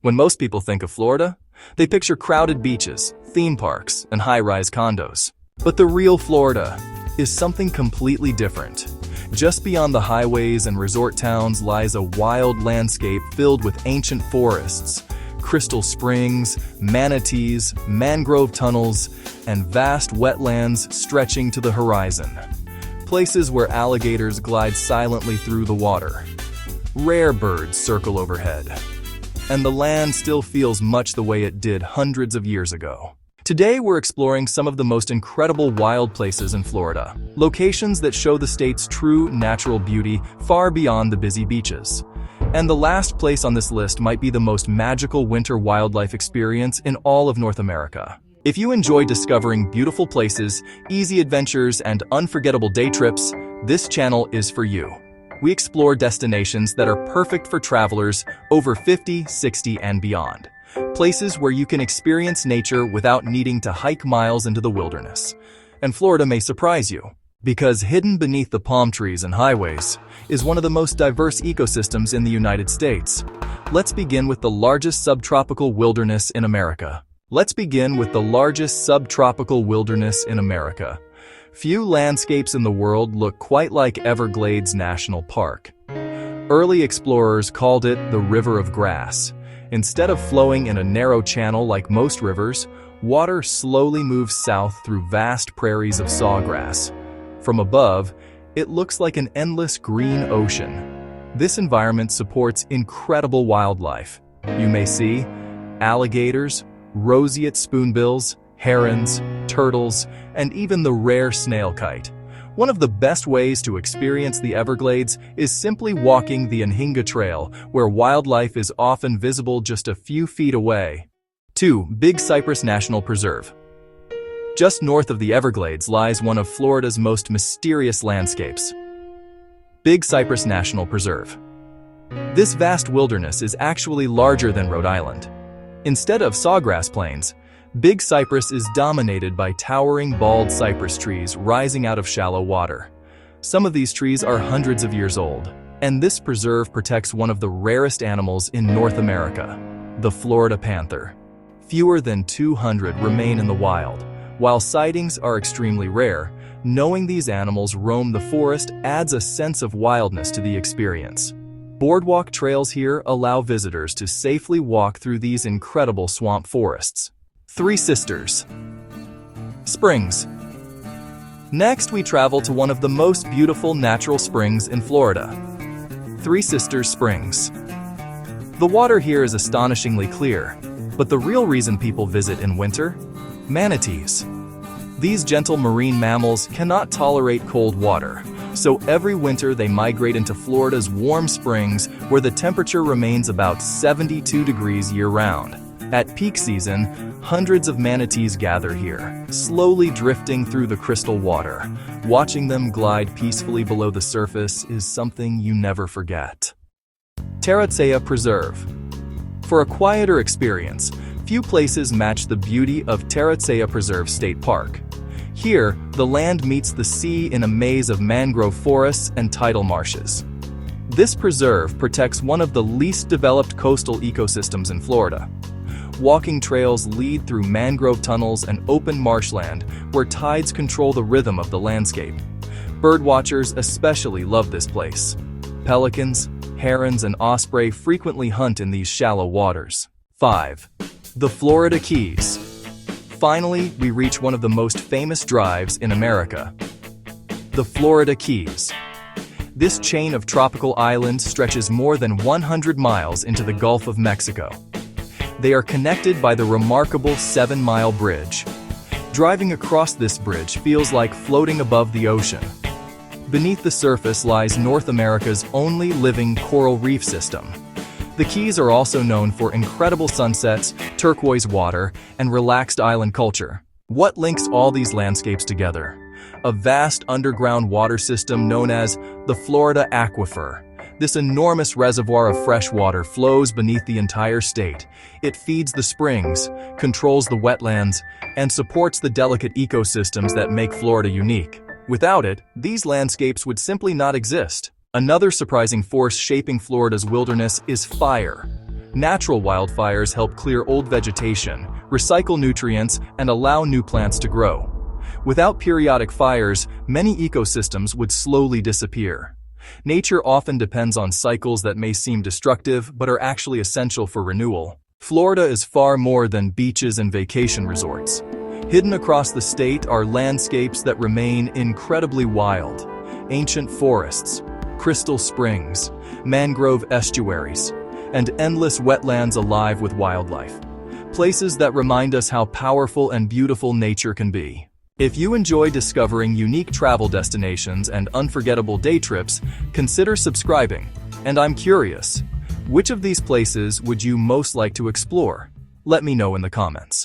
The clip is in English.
When most people think of Florida, they picture crowded beaches, theme parks, and high-rise condos. But the real Florida is something completely different. Just beyond the highways and resort towns lies a wild landscape filled with ancient forests, crystal springs, manatees, mangrove tunnels, and vast wetlands stretching to the horizon. Places where alligators glide silently through the water. Rare birds circle overhead. And the land still feels much the way it did hundreds of years ago. Today we're exploring some of the most incredible wild places in Florida, locations that show the state's true natural beauty far beyond the busy beaches. And the last place on this list might be the most magical winter wildlife experience in all of North America. If you enjoy discovering beautiful places, easy adventures, and unforgettable day trips, this channel is for you. We explore destinations that are perfect for travelers over 50, 60, and beyond. Places where you can experience nature without needing to hike miles into the wilderness. And Florida may surprise you, because hidden beneath the palm trees and highways is one of the most diverse ecosystems in the United States. Let's begin with the largest subtropical wilderness in America. Few landscapes in the world look quite like Everglades National Park. Early explorers called it the River of Grass. Instead of flowing in a narrow channel like most rivers, water slowly moves south through vast prairies of sawgrass. From above, it looks like an endless green ocean. This environment supports incredible wildlife. You may see alligators, roseate spoonbills, herons, turtles, and even the rare snail kite. One of the best ways to experience the Everglades is simply walking the Anhinga Trail, where wildlife is often visible just a few feet away. 2. Big Cypress National Preserve. Just north of the Everglades lies one of Florida's most mysterious landscapes. Big Cypress National Preserve. This vast wilderness is actually larger than Rhode Island. Instead of sawgrass plains, Big Cypress is dominated by towering bald cypress trees rising out of shallow water. Some of these trees are hundreds of years old, and this preserve protects one of the rarest animals in North America, the Florida panther. Fewer than 200 remain in the wild. While sightings are extremely rare, knowing these animals roam the forest adds a sense of wildness to the experience. Boardwalk trails here allow visitors to safely walk through these incredible swamp forests. Three Sisters Springs. Next, we travel to one of the most beautiful natural springs in Florida, Three Sisters Springs. The water here is astonishingly clear, but the real reason people visit in winter? Manatees. These gentle marine mammals cannot tolerate cold water, so every winter they migrate into Florida's warm springs where the temperature remains about 72 degrees year-round. At peak season, hundreds of manatees gather here, slowly drifting through the crystal water. Watching them glide peacefully below the surface is something you never forget. Taratsaya Preserve. For a quieter experience, few places match the beauty of Taratsaya Preserve State Park. Here, the land meets the sea in a maze of mangrove forests and tidal marshes. This preserve protects one of the least developed coastal ecosystems in Florida. Walking trails lead through mangrove tunnels and open marshland where tides control the rhythm of the landscape. Birdwatchers especially love this place. Pelicans, herons, and osprey frequently hunt in these shallow waters. 5. The Florida Keys. Finally, we reach one of the most famous drives in America, the Florida Keys. This chain of tropical islands stretches more than 100 miles into the Gulf of Mexico. They are connected by the remarkable 7-mile bridge. Driving across this bridge feels like floating above the ocean. Beneath the surface lies North America's only living coral reef system. The Keys are also known for incredible sunsets, turquoise water, and relaxed island culture. What links all these landscapes together? A vast underground water system known as the Florida Aquifer. This enormous reservoir of fresh water flows beneath the entire state. It feeds the springs, controls the wetlands, and supports the delicate ecosystems that make Florida unique. Without it, these landscapes would simply not exist. Another surprising force shaping Florida's wilderness is fire. Natural wildfires help clear old vegetation, recycle nutrients, and allow new plants to grow. Without periodic fires, many ecosystems would slowly disappear. Nature often depends on cycles that may seem destructive but are actually essential for renewal. Florida is far more than beaches and vacation resorts. Hidden across the state are landscapes that remain incredibly wild. Ancient forests, crystal springs, mangrove estuaries, and endless wetlands alive with wildlife. Places that remind us how powerful and beautiful nature can be. If you enjoy discovering unique travel destinations and unforgettable day trips, consider subscribing. And I'm curious, which of these places would you most like to explore? Let me know in the comments.